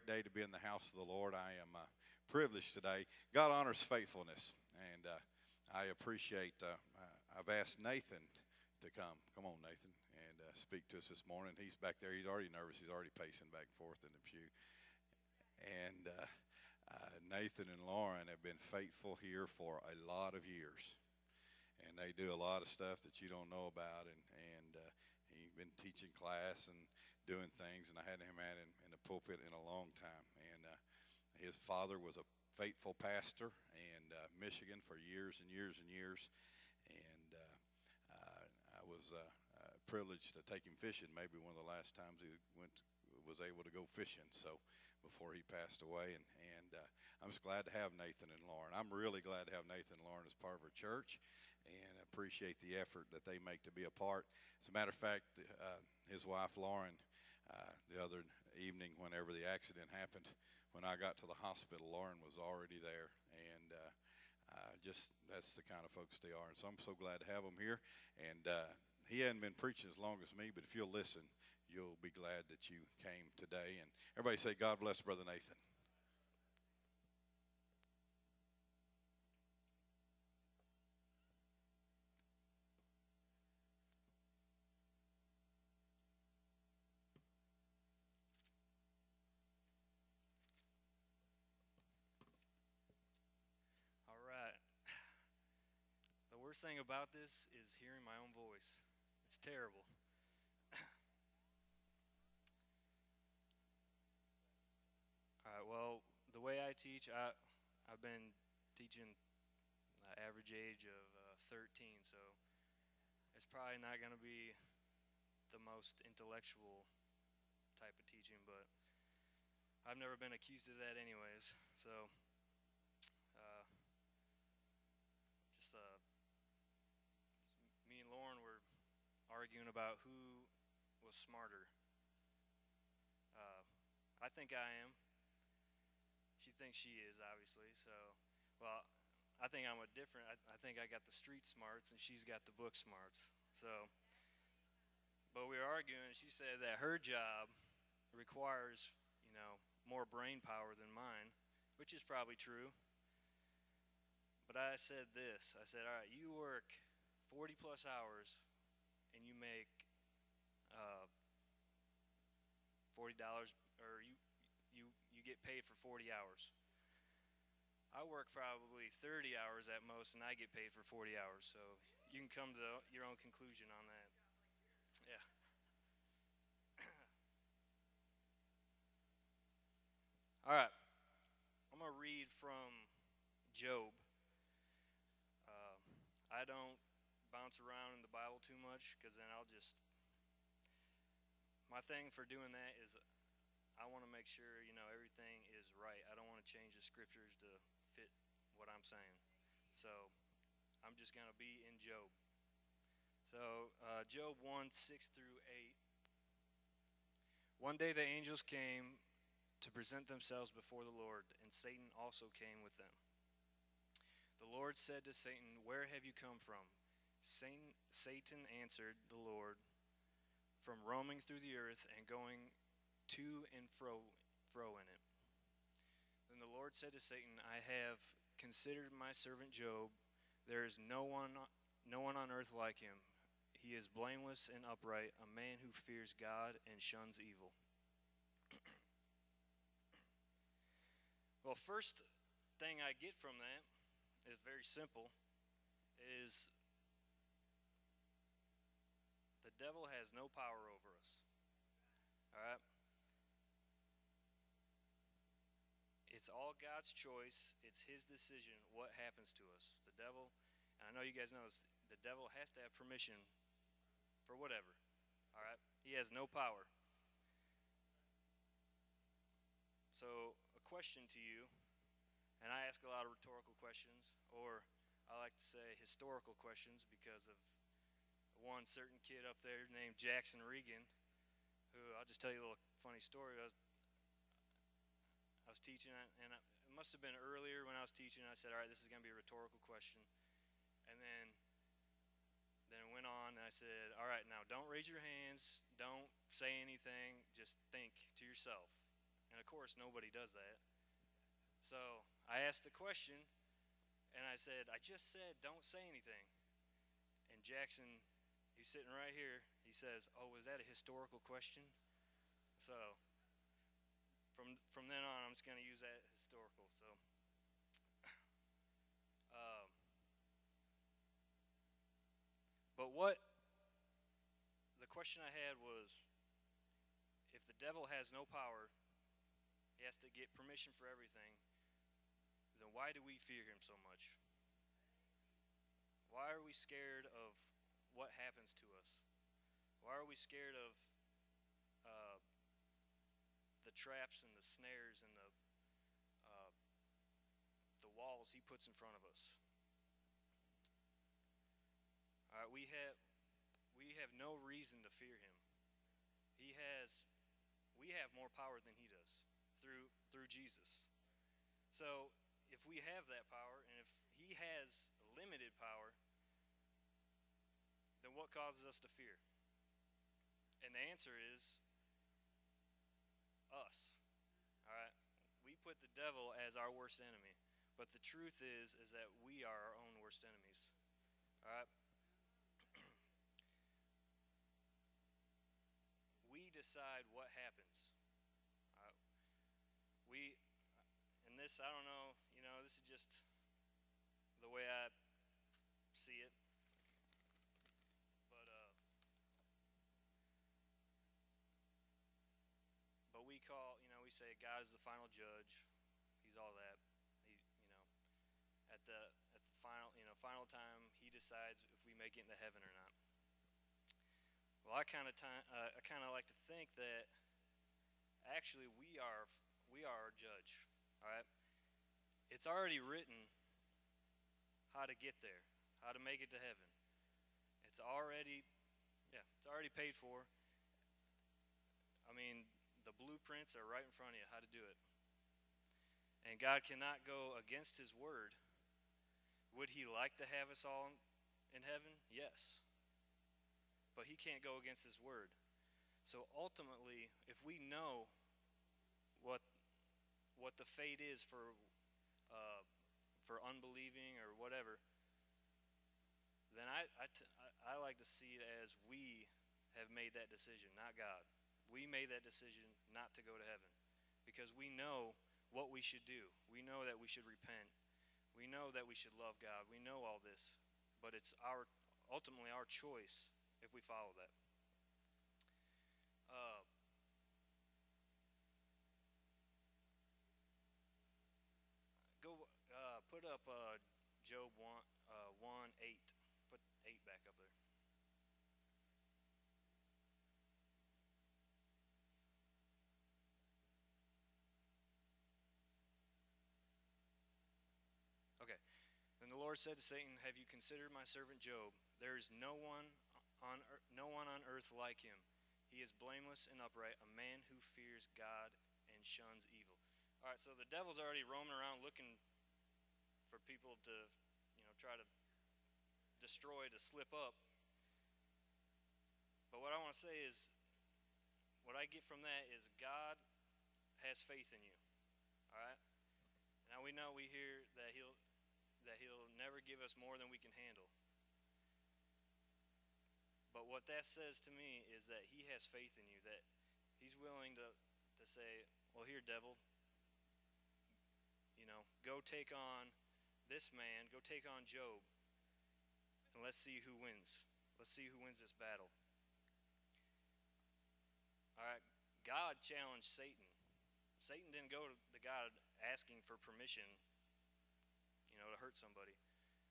great day to be in the house of the Lord. I am privileged today. God honors faithfulness, and I appreciate. I've asked Nathan to come. Come on, Nathan, and speak to us this morning. He's back there. He's already nervous. He's already pacing back and forth in the pew. And Nathan and Lauren have been faithful here for a lot of years, and they do a lot of stuff that you don't know about. And he's been teaching class and doing things, and I hadn't him at in the pulpit in a long time. And his father was a faithful pastor in Michigan for years and years and years. And I was privileged to take him fishing. Maybe one of the last times he was able to go fishing. So before he passed away, and I'm just glad to have Nathan and Lauren. I'm really glad to have Nathan and Lauren as part of our church, and appreciate the effort that they make to be a part. As a matter of fact, his wife Lauren, the other evening, whenever the accident happened, when I got to the hospital, Lauren was already there, and just that's the kind of folks they are. And so I'm so glad to have them here. And he hadn't been preaching as long as me, but if you'll listen, you'll be glad that you came today. And everybody say, God bless Brother Nathan. All right. The worst thing about this is hearing my own voice. It's terrible. All right, well, the way I teach, I've been teaching average age of 13, so it's probably not going to be the most intellectual type of teaching, but I've never been accused of that anyways. So uh, just me and Lauren were arguing about who was smarter. I think I am. She thinks she is, obviously. So, well, I think I'm a different. I think I got the street smarts and she's got the book smarts. So, but we were arguing, and she said that her job requires, more brain power than mine, which is probably true. But I said this. I said, all right, you work 40 plus hours and you make $40, or you get paid for 40 hours. I work probably 30 hours at most, and I get paid for 40 hours. So you can come to your own conclusion on that. Yeah. All right. I'm going to read from Job. I don't bounce around in the Bible too much, because then my thing for doing that is I want to make sure, everything is right. I don't want to change the scriptures to fit what I'm saying. So I'm just going to be in Job. So Job 1, 6 through 8. One day the angels came to present themselves before the Lord, and Satan also came with them. The Lord said to Satan, "Where have you come from?" Satan answered the Lord, "From roaming through the earth and going to and fro in it." Then the Lord said to Satan, "I have considered my servant Job. There is no one on earth like him. He is blameless and upright, a man who fears God and shuns evil." Well, first thing I get from that is very simple, is the devil has no power over us. All right? It's all God's choice. It's his decision what happens to us. The devil, and I know you guys know this, the devil has to have permission for whatever. All right? He has no power. So, a question to you, and I ask a lot of rhetorical questions, or I like to say historical questions, because of one certain kid up there named Jackson Regan, who, I'll just tell you a little funny story. I was teaching, and it must have been earlier when I was teaching. I said, all right, this is going to be a rhetorical question. And then it went on, and I said, all right, now don't raise your hands, don't say anything, just think to yourself. And of course, nobody does that. So I asked the question, and I said, I just said, don't say anything. And Jackson, he's sitting right here. He says, "Oh, was that a historical question?" So from then on, I'm just going to use that historical. So, um, but what the question I had was, if the devil has no power, he has to get permission for everything, then why do we fear him so much? Why are we scared of what happens to us? Why are we scared of uh, the traps and the snares and the walls he puts in front of us? All right, we have no reason to fear him. We have more power than he does through Jesus. So if we have that power, and if he has limited power, then what causes us to fear? And the answer is us. All right? We put the devil as our worst enemy, but the truth is that we are our own worst enemies. All right? We decide what happens. All right? And this, I don't know, this is just the way I see it. But we say God is the final judge. He's all that. At the final time, he decides if we make it into heaven or not. Well, I kind of like to think that actually we are our judge. All right, it's already written how to get there, how to make it to heaven. It's already paid for. I mean, the blueprints are right in front of you how to do it. And God cannot go against his word. Would he like to have us all in heaven? Yes. But he can't go against his word. So ultimately, if we know what the fate is for unbelieving or whatever, then I like to see it as we have made that decision, not God. We made that decision not to go to heaven because we know what we should do. We know that we should repent. We know that we should love God. We know all this, but it's ultimately our choice if we follow that. Put up Job 1:8. Put 8 back up there. Okay. Then the Lord said to Satan, "Have you considered my servant Job? There is no one on earth like him. He is blameless and upright, a man who fears God and shuns evil." All right, so the devil's already roaming around looking for people to, try to destroy, to slip up. But what I want to say is, what I get from that is God has faith in you. All right? Now we hear that he'll never give us more than we can handle. But what that says to me is that he has faith in you, that he's willing to say, "Well, here, devil, go take on this man, go take on Job, and let's see who wins. Let's see who wins this battle." All right, God challenged Satan. Satan didn't go to God asking for permission, to hurt somebody.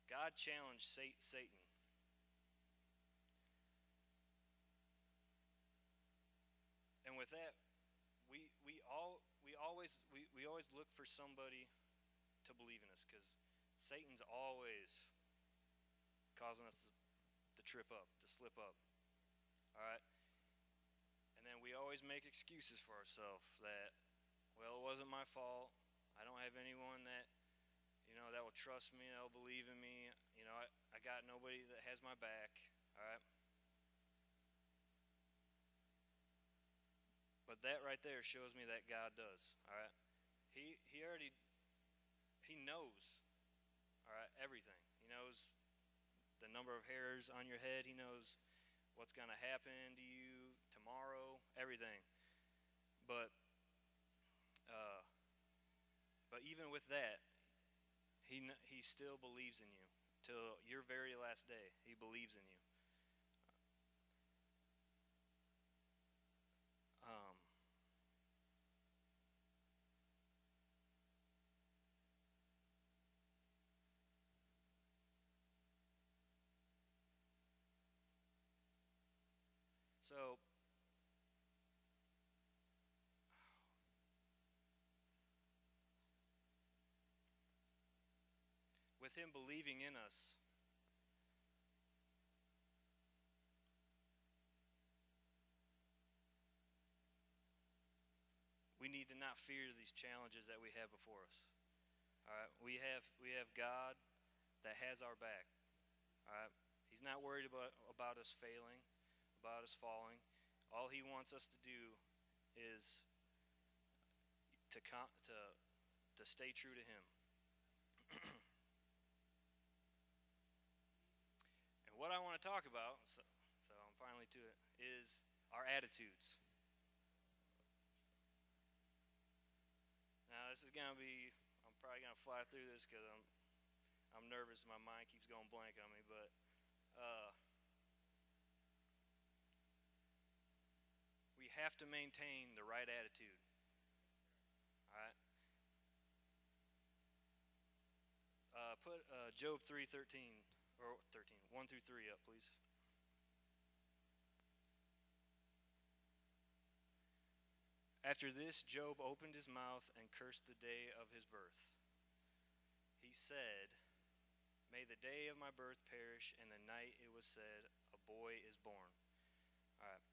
God challenged Satan. And with that, we always look for somebody to believe in us, because Satan's always causing us to trip up, to slip up. All right? And then we always make excuses for ourselves that, well, it wasn't my fault. I don't have anyone that will trust me, that will believe in me. I got nobody that has my back. All right? But But that right there shows me that God does. All right, he already he knows. All right, everything. He knows the number of hairs on your head. He knows what's going to happen to you tomorrow. Everything. But uh, but even with that, he still believes in you till your very last day. He believes in you. Um, so with him believing in us, we need to not fear these challenges that we have before us. All right, we have God that has our back. All right, He's not worried about us failing, about us falling. All He wants us to do is to stay true to Him. And what I want to talk about, so I'm finally to it, is our attitudes. Now this is gonna be, I'm probably gonna fly through this because I'm nervous. My mind keeps going blank on me, but we have to maintain the right attitude. All right. Put Job 3:13 or 13, 1 through 3 up, please. After this, Job opened his mouth and cursed the day of his birth. He said, "May the day of my birth perish, and the night it was said, a boy is born." All right.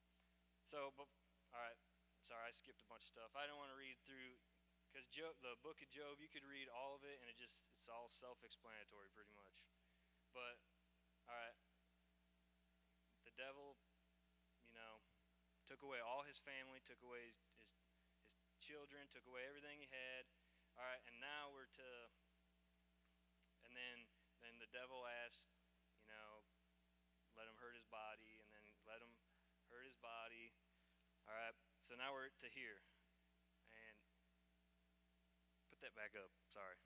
So, all right. Sorry, I skipped a bunch of stuff. I don't want to read through, because the book of Job, you could read all of it, and it's all self-explanatory pretty much. But, all right, the devil, took away all his family, took away his children, took away everything he had. All right, and now and then the devil asked, let him hurt his body, and then let him hurt his body. All right, so now we're to here. And put that back up, sorry.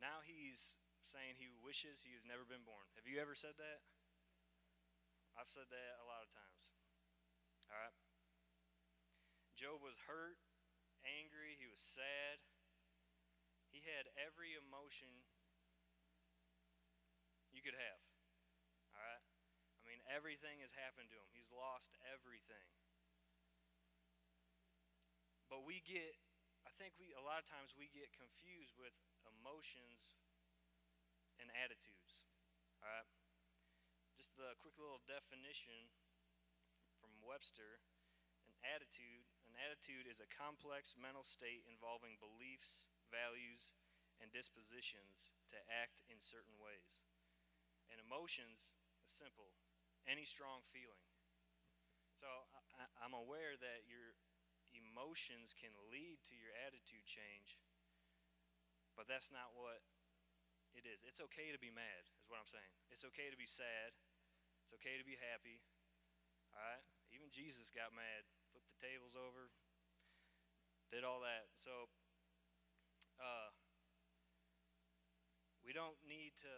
Now he's saying he wishes he has never been born. Have you ever said that? I've said that a lot of times. All right. Job was hurt, angry, he was sad. He had every emotion you could have. All right. I mean, everything has happened to him. He's lost everything. But I think a lot of times we get confused with emotions and attitudes. All right. Just the quick little definition from Webster, an attitude is a complex mental state involving beliefs, values, and dispositions to act in certain ways. And emotions is simple, any strong feeling. So I'm aware that your emotions can lead to your attitude change, but that's not what it is. It's okay to be mad, is what I'm saying. It's okay to be sad. It's okay to be happy. All right? Even Jesus got mad, flipped the tables over, did all that. So we don't need to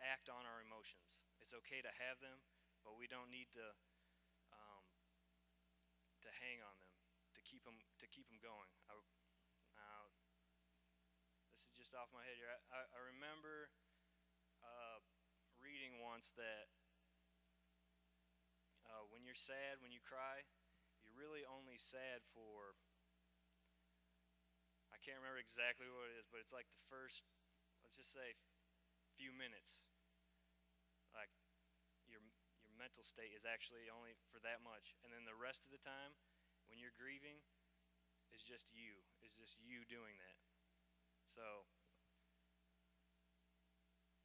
act on our emotions. It's okay to have them, but we don't need to hang on them, to keep them going. Now, this is just off my head here. I remember reading once that when you're sad, when you cry, you're really only sad for, I can't remember exactly what it is, but it's like the first, let's just say, few minutes. Like your mental state is actually only for that much, and then the rest of the time, when you're grieving, is just you. Is just you doing that. So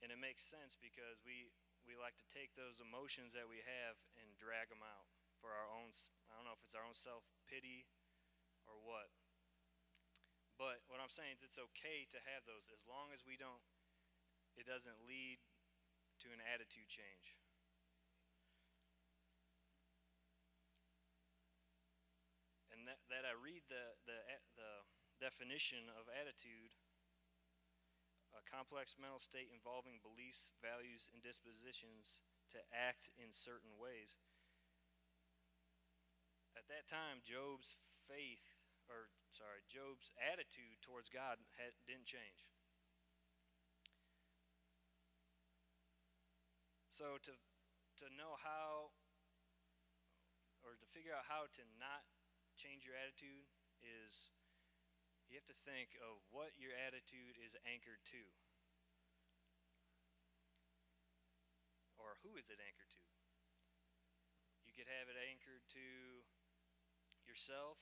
And it makes sense because we like to take those emotions that we have and drag them out for our own, I don't know if it's our own self-pity or what. But what I'm saying is it's okay to have those as long as it doesn't lead to an attitude change. And that I read the definition of attitude, a complex mental state involving beliefs, values, and dispositions to act in certain ways. At that time, Job's attitude towards God didn't change. So to know how, or to figure out how to not change your attitude is you have to think of what your attitude is anchored to. Or who is it anchored to? You could have it anchored to yourself.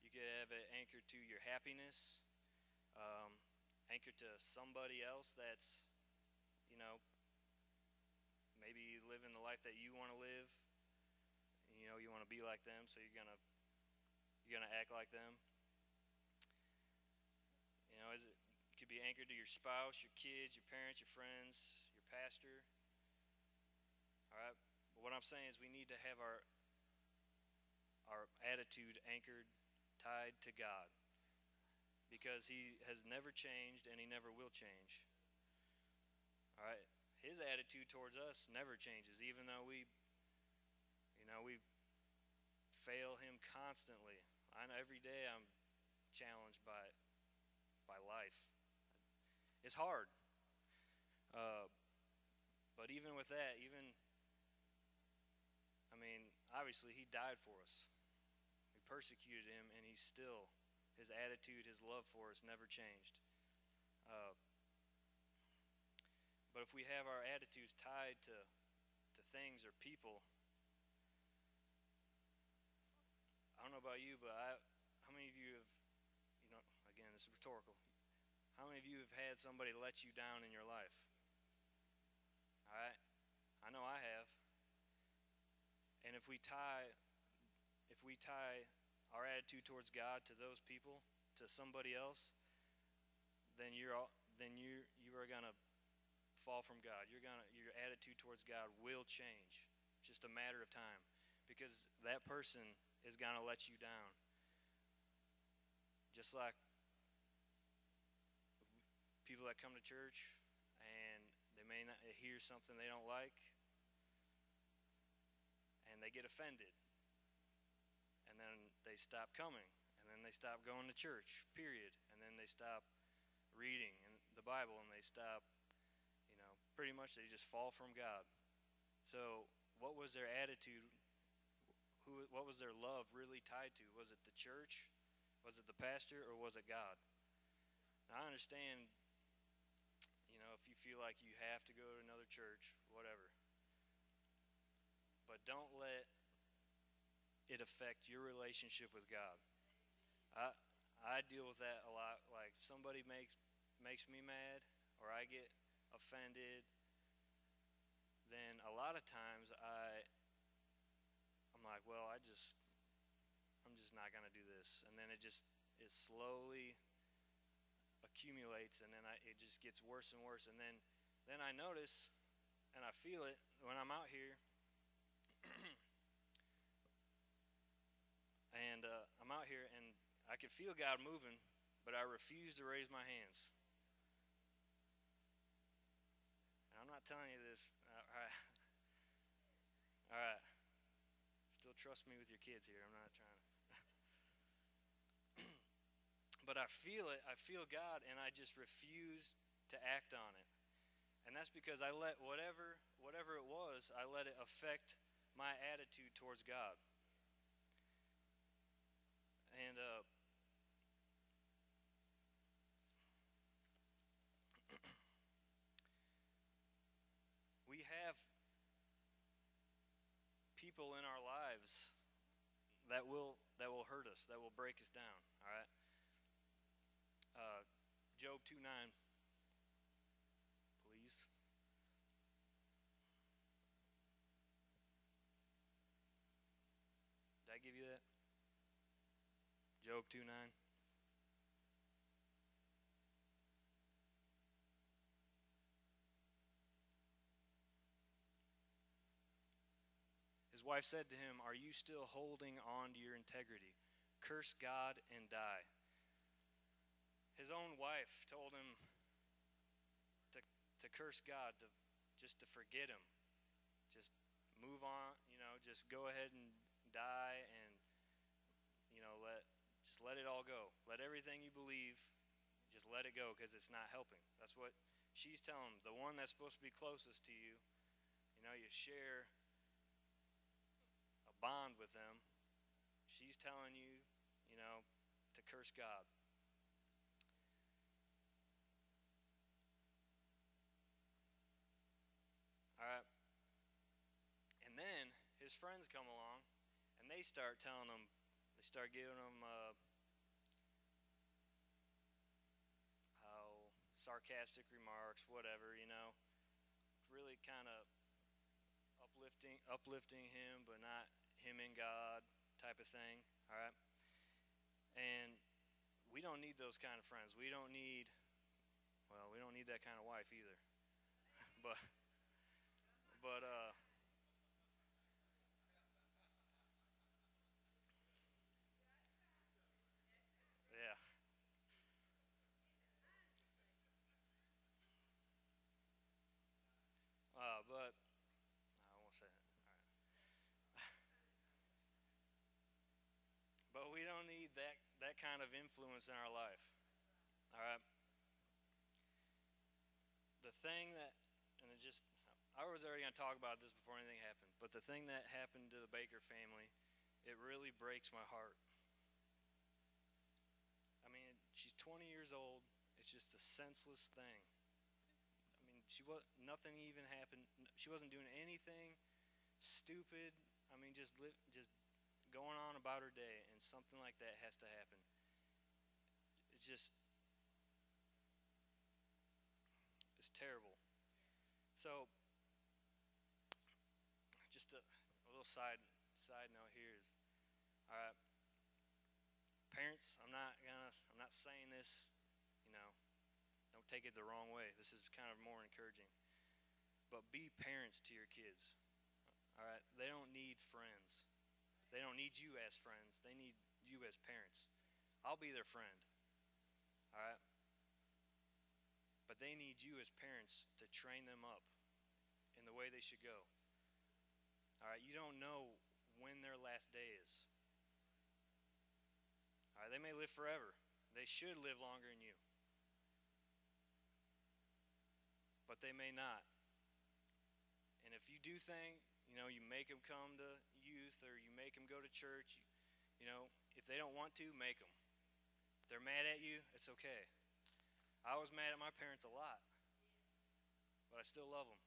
You could have it anchored to your happiness, anchored to somebody else that's, maybe living the life that you want to live. You want to be like them, so you're gonna act like them. It could be anchored to your spouse, your kids, your parents, your friends, your pastor. All right. But what I'm saying is we need to have our attitude anchored, tied to God, because He has never changed and He never will change. All right. His attitude towards us never changes, even though we fail Him constantly. I know every day I'm challenged by life. It's hard. But even with that, obviously He died for us. We persecuted Him, and His attitude, His love for us never changed. But if we have our attitudes tied to things or people, I don't know about you, but how many of you have, again, this is rhetorical. How many of you have had somebody let you down in your life? All right? I know I have. And if we tie our attitude towards God to those people, to somebody else, then you are gonna fall from God. Your attitude towards God will change. It's just a matter of time, because that person is gonna let you down. Just like people that come to church and they may not hear something they don't like, and they get offended, and then they stop coming, and then they stop going to church, period, and then they stop reading the Bible, and they stop, pretty much they just fall from God. So what was their attitude? What was their love really tied to? Was it the church? Was it the pastor? Or was it God? Now, I understand, if you feel like you have to go to another church, whatever. But don't let it affect your relationship with God. I deal with that a lot. Like, if somebody makes me mad, or I get offended, then a lot of times I'm like, well, I'm just not gonna do this, and then it slowly accumulates, and then it just gets worse and worse, and then I notice, and I feel it when I'm out here, and I'm out here, and I can feel God moving, but I refuse to raise my hands. And I'm not telling you this. All right. Still trust me with your kids here. I'm not trying to. But I feel it. I feel God, and I just refuse to act on it. And that's because I let whatever it was, I let it affect my attitude towards God. And we have people in our lives that will hurt us, that will break us down. All right. Job 2:9, please. I give you that? Job 2:9. His wife said to him, "Are you still holding on to your integrity? Curse God and die." His own wife told him to curse God, just to forget him. Just move on, just go ahead and die and, just let it all go. Let everything you believe, just let it go because it's not helping. That's what she's telling him. The one that's supposed to be closest to you, you share a bond with them. She's telling you, to curse God. All right. And then his friends come along and they start telling him, they start giving him how sarcastic remarks, whatever, really kind of uplifting him, but not him and God type of thing. All right. And we don't need those kind of friends. We don't need that kind of wife either. but but yeah. But I won't say that. All right. But we don't need that kind of influence in our life. All right. The thing that, and it just, I was already going to talk about this before anything happened, but the thing that happened to the Baker family, it really breaks my heart. I mean, she's 20 years old. It's just a senseless thing. I mean, nothing even happened. She wasn't doing anything stupid. I mean, just going on about her day, and something like that has to happen. It's terrible. So, just a little side note here is, all right, parents. I'm not saying this, don't take it the wrong way. This is kind of more encouraging. But be parents to your kids. All right, they don't need friends. They don't need you as friends. They need you as parents. I'll be their friend. All right? But they need you as parents to train them up in the way they should go. All right? You don't know when their last day is. All right? They may live forever. They should live longer than you. But they may not. And if you do things, you make them come to youth or you make them go to church, if they don't want to, make them. If they're mad at you, it's okay. I was mad at my parents a lot, but I still love them.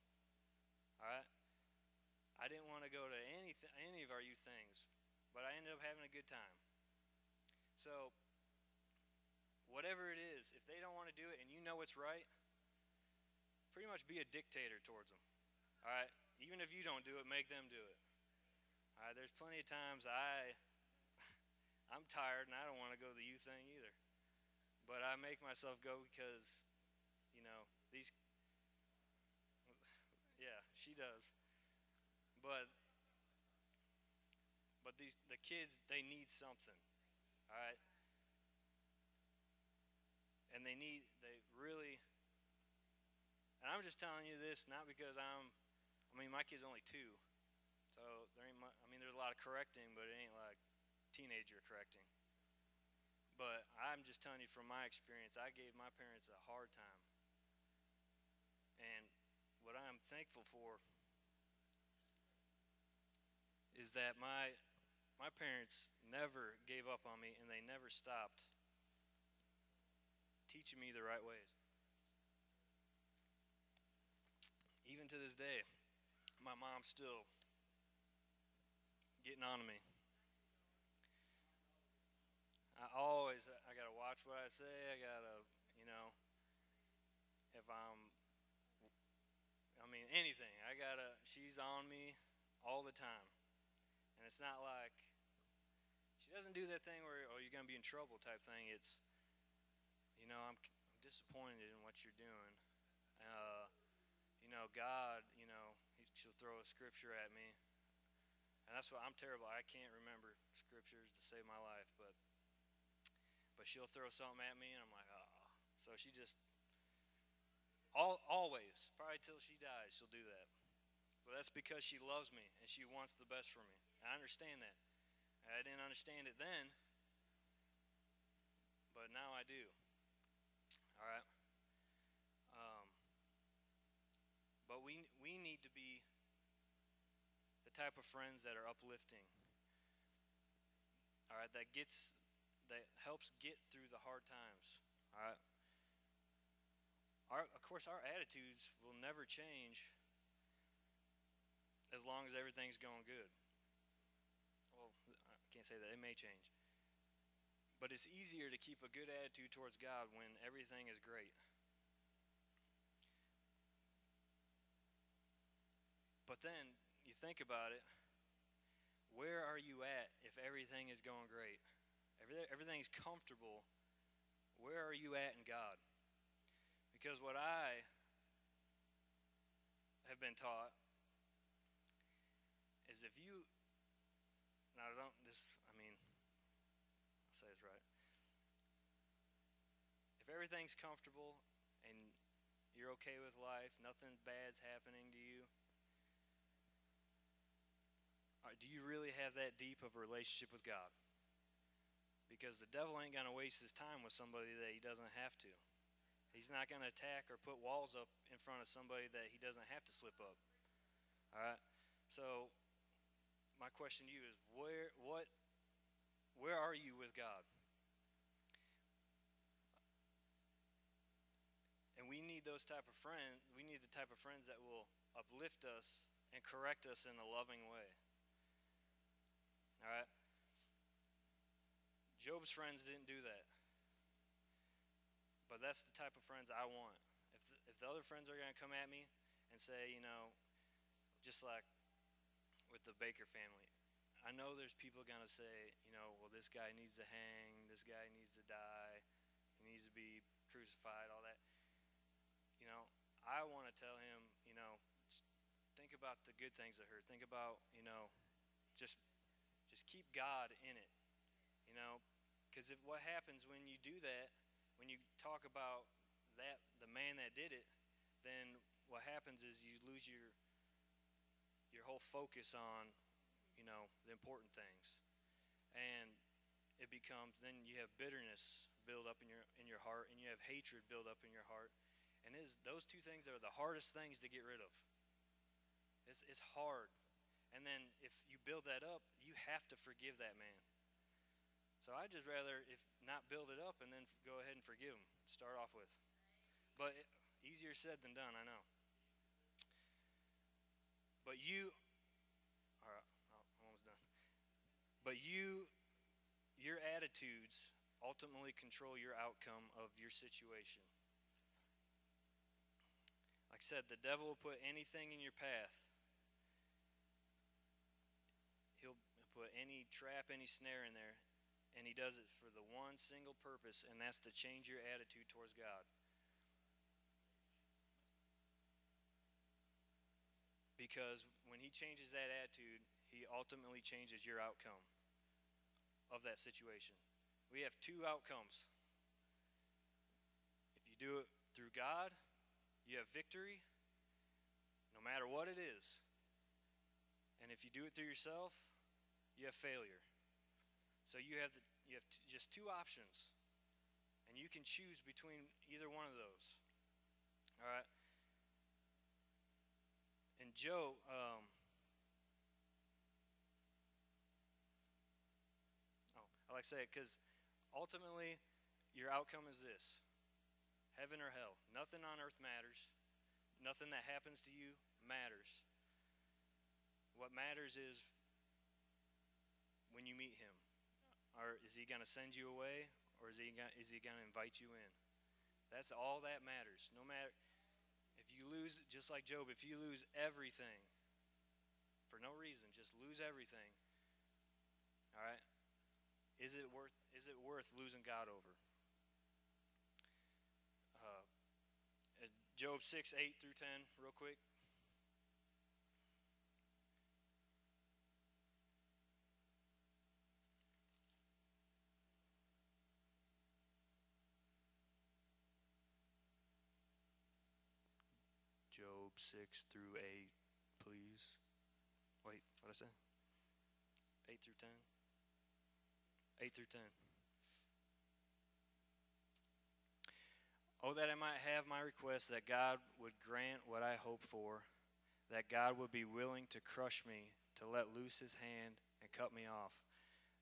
All right? I didn't want to go to any of our youth things, but I ended up having a good time. So, whatever it is, if they don't want to do it and you know it's right, pretty much be a dictator towards them. All right? Even if you don't do it, make them do it. All right? There's plenty of times I'm tired and I don't want to go to the youth thing either. But I make myself go because, these, yeah, she does. But the kids, they need something, all right? And they really, and I'm just telling you this not because my kid's only 2, so there ain't much, there's a lot of correcting, but it ain't like teenager correcting. But I'm just telling you from my experience, I gave my parents a hard time. And what I'm thankful for is that my parents never gave up on me and they never stopped teaching me the right ways. Even to this day, my mom's still getting on to me. I gotta watch what I say. I gotta, if anything. She's on me all the time. And it's not like doesn't do that thing where, oh, you're going to be in trouble type thing. It's, I'm disappointed in what you're doing. God, she'll throw a scripture at me. And that's what I'm terrible. I can't remember scriptures to save my life, but she'll throw something at me, and I'm like, oh. So she just, always, probably till she dies, she'll do that. But that's because she loves me, and she wants the best for me. I understand that. I didn't understand it then, but now I do. All right? But we need to be the type of friends that are uplifting. All right, that helps get through the hard times. All right. Of course, our attitudes will never change as long as everything's going good. Well, I can't say that. It may change. But it's easier to keep a good attitude towards God when everything is great. But then you think about it, where are you at if everything is going great? Everything's comfortable. Where are you at in God? Because what I have been taught is if you, now I'll say it's right. If everything's comfortable and you're okay with life, nothing bad's happening to you, do you really have that deep of a relationship with God? Because the devil ain't going to waste his time with somebody that he doesn't have to. He's not going to attack or put walls up in front of somebody that he doesn't have to slip up. All right? So my question to you is, where are you with God? And we need those type of friends. We need the type of friends that will uplift us and correct us in a loving way. All right? Job's friends didn't do that. But that's the type of friends I want. If the other friends are going to come at me and say, just like with the Baker family, I know there's people going to say, well, this guy needs to hang, this guy needs to die, he needs to be crucified, all that. I want to tell him, think about the good things of her. Think about, just keep God in it, because what happens when you do that, when you talk about that, the man that did it, then what happens is you lose your whole focus on, the important things, and it becomes, then you have bitterness build up in your heart, and you have hatred build up in your heart, and those two things are the hardest things to get rid of. It's hard. And then if you build that up, you have to forgive that man. So I'd just rather not build it up and then go ahead and forgive him to start off with. But easier said than done, I know. But all right, I'm almost done. But your attitudes ultimately control your outcome of your situation. Like I said, the devil will put anything in your path. He'll put any trap, any snare in there, and he does it for the one single purpose, and that's to change your attitude towards God. Because when he changes that attitude, he ultimately changes your outcome of that situation. We have two outcomes. If you do it through God, you have victory, no matter what it is. And if you do it through yourself, you have failure. So you have just two options, and you can choose between either one of those. All right. And Job, I like to say it because ultimately your outcome is this: heaven or hell. Nothing on earth matters. Nothing that happens to you matters. What matters is when you meet him. Or is he going to send you away, or is he going to invite you in? That's all that matters. No matter if you lose, just like Job, if you lose everything for no reason, just lose everything. All right? Is it worth losing God over? Job 6:8-10, real quick. Job 6-8, please. Wait, what did I say? 8-10. 8-10. Oh, that I might have my request, that God would grant what I hope for, that God would be willing to crush me, to let loose his hand and cut me off.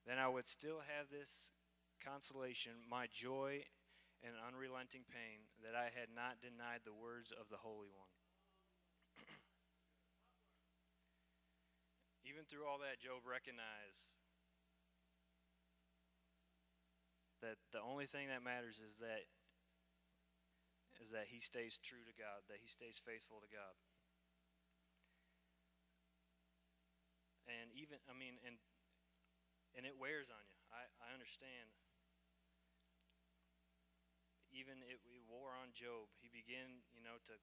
Then I would still have this consolation, my joy and unrelenting pain, that I had not denied the words of the Holy One. Even through all that, Job recognized that the only thing that matters is that he stays true to God, that he stays faithful to God. And even, and it wears on you. I understand. Even it wore on Job. He began, to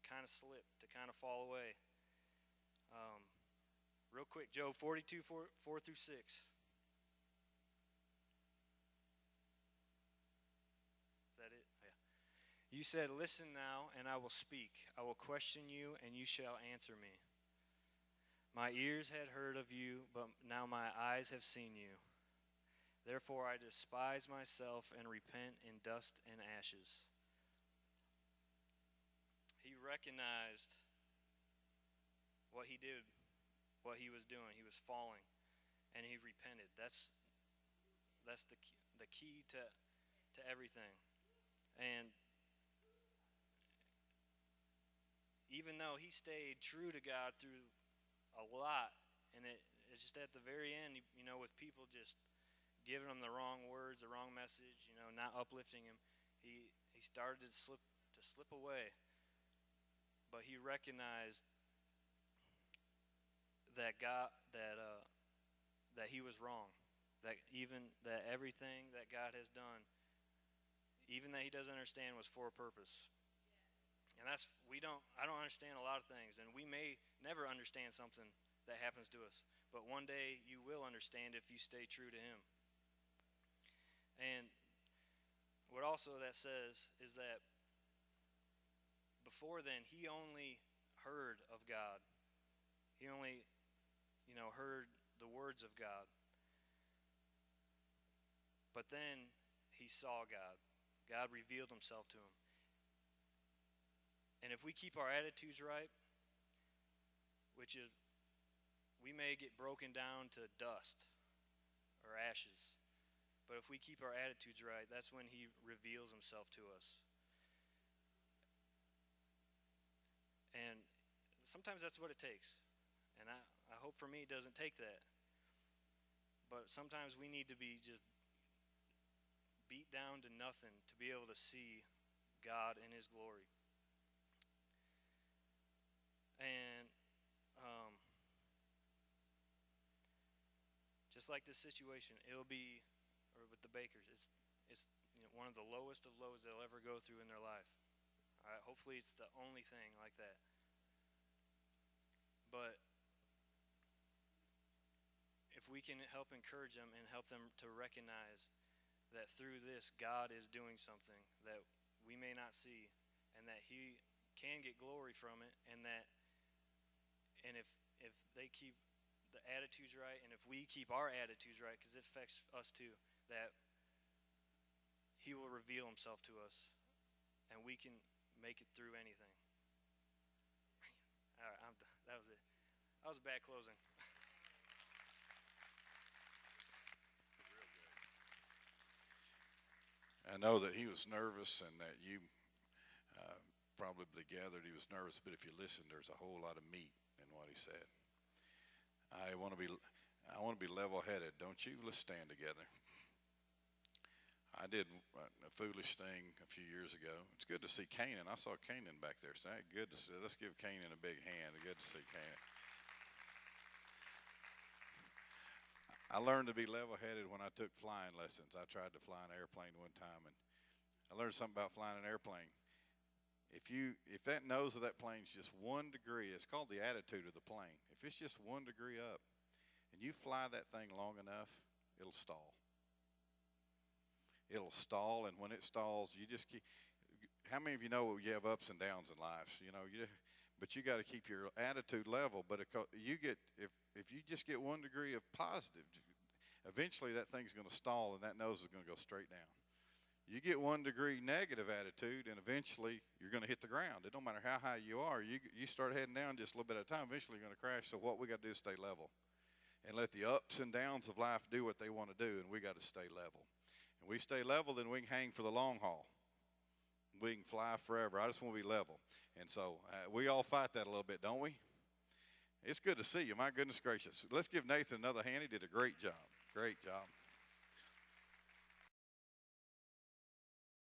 kind of slip, to kind of fall away. Real quick, Job 42:4-6. You said, listen now, and I will speak. I will question you, and you shall answer me. My ears had heard of you, but now my eyes have seen you. Therefore I despise myself and repent in dust and ashes. He recognized what he did, what he was doing. He was falling, and he repented. That's the key to everything. And even though he stayed true to God through a lot, and it's just at the very end, with people just giving him the wrong words, the wrong message, not uplifting him, he started to slip away. But he recognized that that he was wrong, that everything that God has done, even that he doesn't understand, was for a purpose. And I don't understand a lot of things, and we may never understand something that happens to us, but one day you will understand if you stay true to him. And what also that says is that before then, he only heard of God. He only, heard the words of God. But then he saw God. God revealed himself to him. And if we keep our attitudes right, which is, we may get broken down to dust or ashes. But if we keep our attitudes right, that's when he reveals himself to us. And sometimes that's what it takes. And I hope for me it doesn't take that. But sometimes we need to be just beat down to nothing to be able to see God in his glory. And just like this situation, it'll be, or with the Bakers, it's one of the lowest of lows they'll ever go through in their life. All right, hopefully it's the only thing like that. But if we can help encourage them and help them to recognize that through this, God is doing something that we may not see, and that he can get glory from it, and if they keep the attitudes right, and if we keep our attitudes right, because it affects us too, that he will reveal himself to us, and we can make it through anything. All right, that was it. That was a bad closing. I know that he was nervous, and that you probably gathered he was nervous, but if you listen, there's a whole lot of meat in what he said. I want to be level-headed, don't you? Let's stand together. I did a foolish thing a few years ago. It's good to see Canaan. I saw Canaan back there. So good to see. Let's give Canaan a big hand. Good to see Canaan. I learned to be level-headed when I took flying lessons. I tried to fly an airplane one time, and I learned something about flying an airplane. If that nose of that plane is just 1 degree, it's called the attitude of the plane. If it's just 1 degree up, and you fly that thing long enough, it'll stall. It'll stall, and when it stalls, you just keep. How many of you know you have ups and downs in life? But you got to keep your attitude level. But if you just get 1 degree of positive, eventually that thing's going to stall, and that nose is going to go straight down. You get 1 degree negative attitude, and eventually you're going to hit the ground. It don't matter how high you are. You start heading down just a little bit at a time. Eventually you're going to crash. So what we got to do is stay level, and let the ups and downs of life do what they want to do, and we got to stay level. And we stay level, then we can hang for the long haul. We can fly forever. I just want to be level. And so we all fight that a little bit, don't we? It's good to see you. My goodness gracious. Let's give Nathan another hand. He did a great job. Great job.